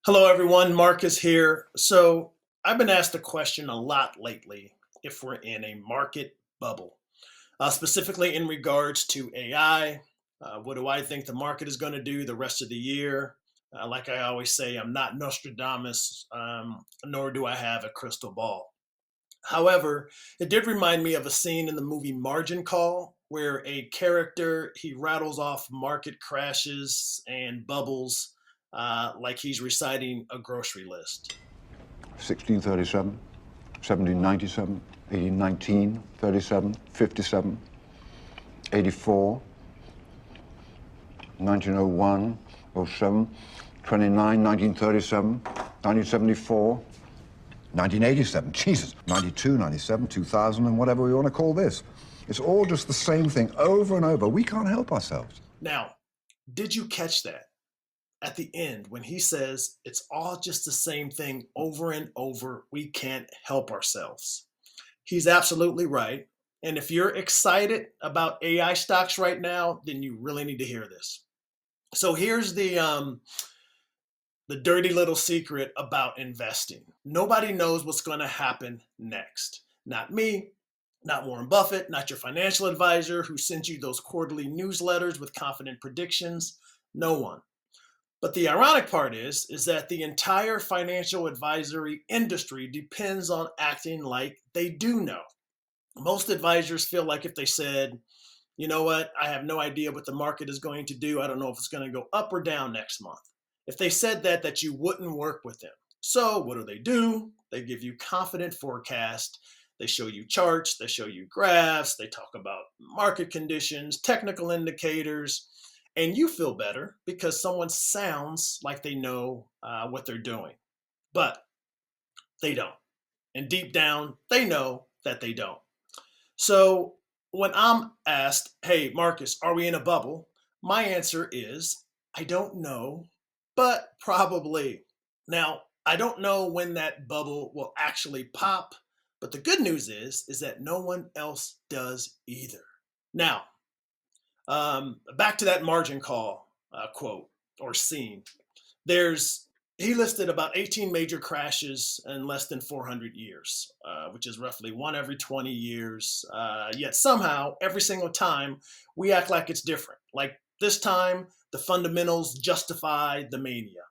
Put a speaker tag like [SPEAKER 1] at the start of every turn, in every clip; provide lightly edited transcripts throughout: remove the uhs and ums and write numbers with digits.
[SPEAKER 1] Hello, everyone. Marcus here. So, I've been asked a question a lot lately if we're in a market bubble, specifically in regards to AI. What do I think the market is going to do the rest of the year? Like I always say, I'm not Nostradamus, nor do I have a crystal ball. However, it did remind me of a scene in the movie Margin Call where a character he rattles off market crashes and bubbles like he's reciting a grocery list.
[SPEAKER 2] 1637, 1797, 1819, 37, 57, 84, 1901, 07, 29, 1937, 1974, 1987, Jesus, 92, 97, 2000, and whatever we want to call this. It's all just the same thing over and over. We can't help ourselves.
[SPEAKER 1] Now, did you catch that at the end when he says it's all just the same thing over and over? We can't help ourselves. He's absolutely right. And if you're excited about AI stocks right now, then you really need to hear this. So here's the dirty little secret about investing. Nobody knows what's going to happen next. Not me, not Warren Buffett, not your financial advisor who sends you those quarterly newsletters with confident predictions. No one. But the ironic part is that the entire financial advisory industry depends on acting like they do know. Most advisors feel like if they said, you know what, I have no idea what the market is going to do. I don't know if it's going to go up or down next month. If they said that you wouldn't work with them. So what do? They give you confident forecast. They show you charts. They show you graphs. They talk about market conditions, technical indicators, and you feel better because someone sounds like they know what they're doing, but they don't. And deep down, they know that they don't. So when I'm asked, hey, Marcus, are we in a bubble? My answer is, I don't know, but probably. Now, I don't know when that bubble will actually pop, but the good news is that no one else does either. Now, back to that margin call quote or scene. There's He listed about 18 major crashes in less than 400 years, which is roughly one every 20 years. Yet somehow, every single time, we act like it's different. Like this time, the fundamentals justify the mania.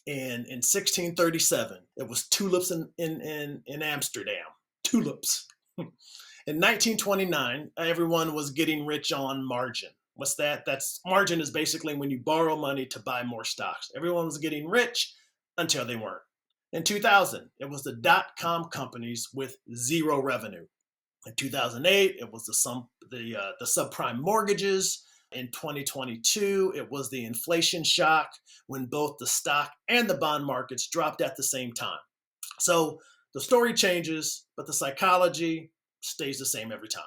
[SPEAKER 1] And in 1637, it was tulips in Amsterdam. Tulips. In 1929, everyone was getting rich on margin. What's that? That's margin is basically when you borrow money to buy more stocks. Everyone was getting rich until they weren't. In 2000, it was the dot-com companies with zero revenue. In 2008, it was the subprime mortgages. In 2022, it was the inflation shock when both the stock and the bond markets dropped at the same time. So the story changes, but the psychology stays the same every time.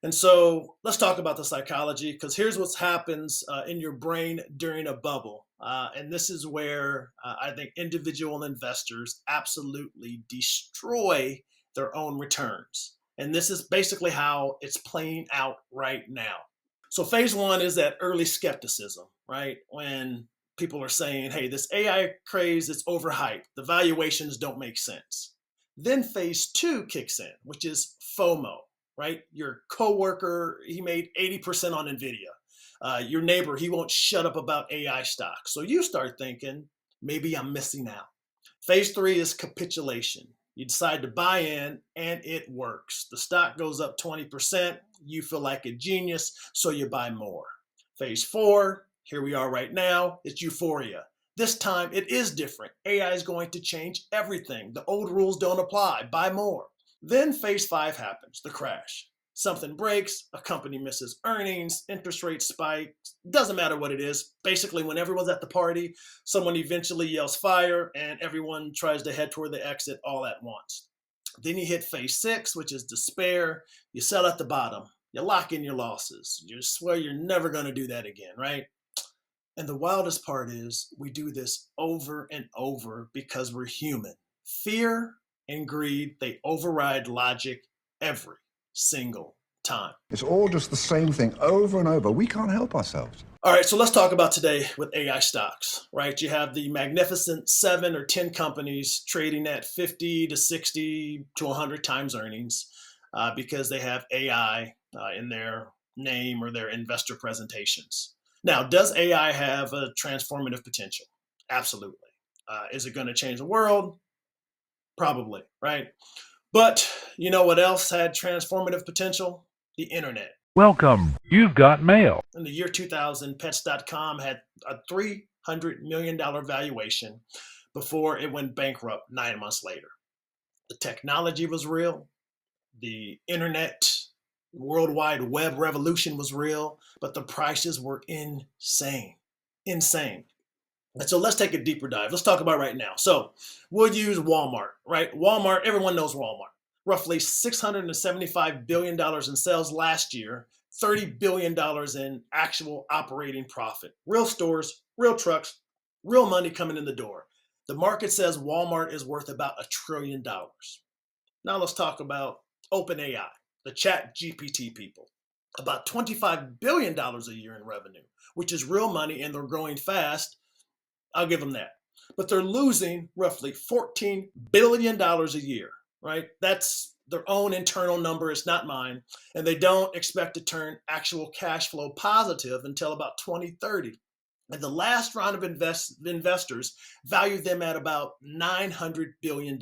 [SPEAKER 1] And so let's talk about the psychology because here's what happens in your brain during a bubble. And this is where I think individual investors absolutely destroy their own returns. And this is basically how it's playing out right now. So phase one is that early skepticism, right? When people are saying, hey, this AI craze is overhyped. The valuations don't make sense. Then phase two kicks in, which is FOMO, right? Your coworker, he made 80% on NVIDIA. Your neighbor, he won't shut up about AI stocks. So you start thinking, maybe I'm missing out. Phase three is capitulation. You decide to buy in and it works. The stock goes up 20%. You feel like a genius, so you buy more. Phase four, here we are right now, it's euphoria. This time it is different. AI is going to change everything. The old rules don't apply. Buy more. Then phase five happens, the crash. Something breaks, a company misses earnings, interest rates spike, doesn't matter what it is. Basically, when everyone's at the party, someone eventually yells fire and everyone tries to head toward the exit all at once. Then you hit phase six, which is despair. You sell at the bottom. You lock in your losses. You swear you're never going to do that again, right? And the wildest part is we do this over and over because we're human. Fear and greed, they override logic every single time.
[SPEAKER 2] It's all just the same thing over and over. We can't help ourselves.
[SPEAKER 1] All right, so let's talk about today with AI stocks, right? You have the magnificent 7 or 10 companies trading at 50 to 60 to 100 times earnings because they have AI in their name or their investor presentations. Now, does AI have a transformative potential? Absolutely. Is it going to change the world? Probably, right? But you know what else had transformative potential? The internet.
[SPEAKER 3] Welcome. You've got mail.
[SPEAKER 1] In the year 2000, pets.com had a $300 million valuation before it went bankrupt 9 months later. The technology was real. The internet, World Wide Web revolution was real, but the prices were insane. Insane. And so let's take a deeper dive. Let's talk about right now. So we'll use Walmart, right? Walmart, everyone knows Walmart. Roughly $675 billion in sales last year, $30 billion in actual operating profit. Real stores, real trucks, real money coming in the door. The market says Walmart is worth about $1 trillion. Now let's talk about OpenAI, the chat GPT people. About $25 billion a year in revenue, which is real money, and they're growing fast. I'll give them that. But they're losing roughly $14 billion a year, right? That's their own internal number. It's not mine. And they don't expect to turn actual cash flow positive until about 2030. And the last round of investors valued them at about $900 billion.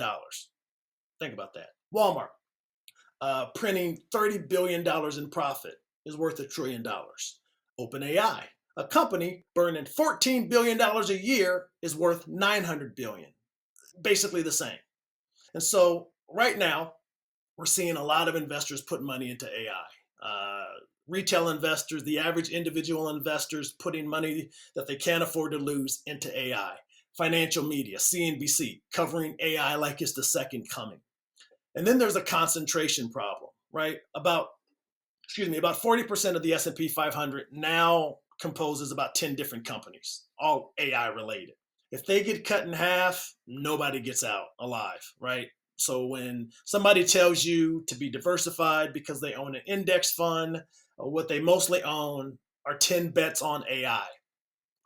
[SPEAKER 1] Think about that. Walmart, printing $30 billion in profit, is worth $1 trillion. OpenAI, a company burning $14 billion a year, is worth $900 billion. Basically the same. And so right now, we're seeing a lot of investors put money into AI. Retail investors, the average individual investors putting money that they can't afford to lose into AI. Financial media, CNBC, covering AI like it's the second coming. And then there's a concentration problem, right? About 40% of the S&P 500 now composes about 10 different companies, all AI related. If they get cut in half, nobody gets out alive, right? So when somebody tells you to be diversified because they own an index fund, what they mostly own are 10 bets on AI.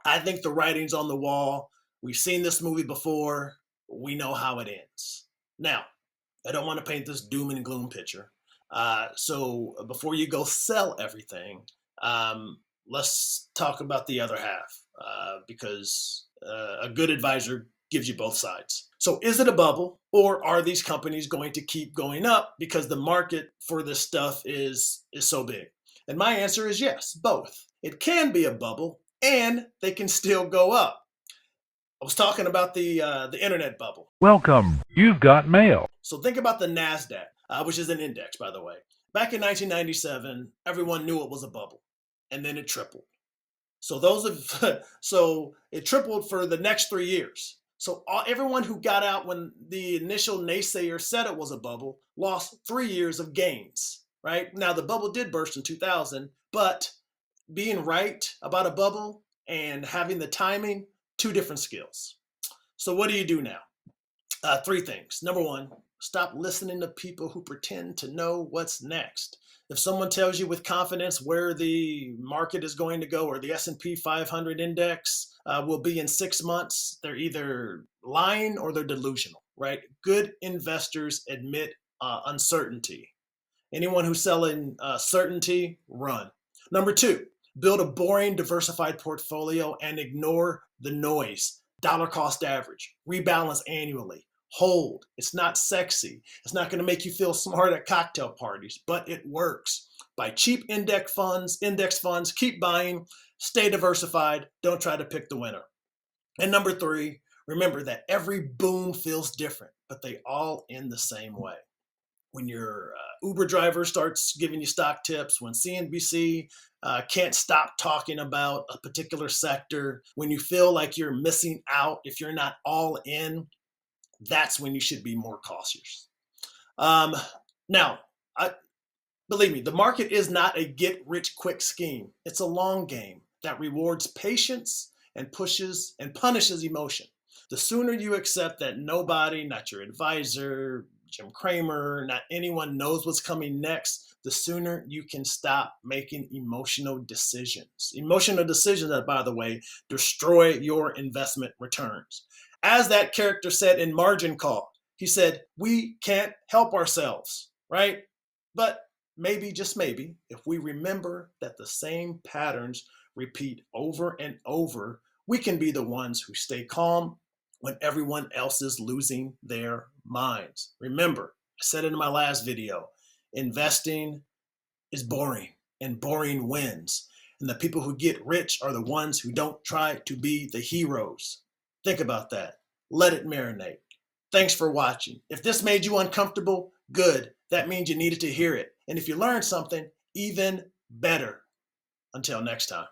[SPEAKER 1] I think the writing's on the wall. We've seen this movie before. We know how it ends. Now, I don't want to paint this doom and gloom picture. So before you go sell everything, let's talk about the other half because a good advisor gives you both sides. So is it a bubble, or are these companies going to keep going up because the market for this stuff is so big? And my answer is yes, both. It can be a bubble, and they can still go up. I was talking about the internet bubble.
[SPEAKER 3] Welcome. You've got mail.
[SPEAKER 1] So think about the NASDAQ, which is an index, by the way. Back in 1997, everyone knew it was a bubble, and then it tripled. So it tripled for the next 3 years. So everyone who got out when the initial naysayer said it was a bubble lost 3 years of gains, right? Now, the bubble did burst in 2000, but being right about a bubble and having the timing, two different skills. So what do you do now? 3 things. Number 1, stop listening to people who pretend to know what's next. If someone tells you with confidence where the market is going to go or the S&P 500 index will be in 6 months, they're either lying or they're delusional, right? Good investors admit uncertainty. Anyone who's selling certainty, run. Number 2, build a boring, diversified portfolio and ignore the noise. Dollar cost average, rebalance annually. Hold. It's not sexy. It's not going to make you feel smart at cocktail parties, but it works. Buy cheap index funds, keep buying, stay diversified, don't try to pick the winner. And number 3, remember that every boom feels different, but they all end the same way. When your Uber driver starts giving you stock tips, when CNBC can't stop talking about a particular sector, when you feel like you're missing out if you're not all in, that's when you should be more cautious. Now, believe me, the market is not a get-rich-quick scheme. It's a long game that rewards patience and punishes emotion. The sooner you accept that nobody, not your advisor, Jim Cramer, not anyone knows what's coming next, the sooner you can stop making emotional decisions. Emotional decisions that, by the way, destroy your investment returns. As that character said in Margin Call, he said, we can't help ourselves, right? But maybe, just maybe, if we remember that the same patterns repeat over and over, we can be the ones who stay calm when everyone else is losing their minds. Remember, I said it in my last video, investing is boring and boring wins. And the people who get rich are the ones who don't try to be the heroes. Think about that. Let it marinate. Thanks for watching. If this made you uncomfortable, good. That means you needed to hear it. And if you learned something, even better. Until next time.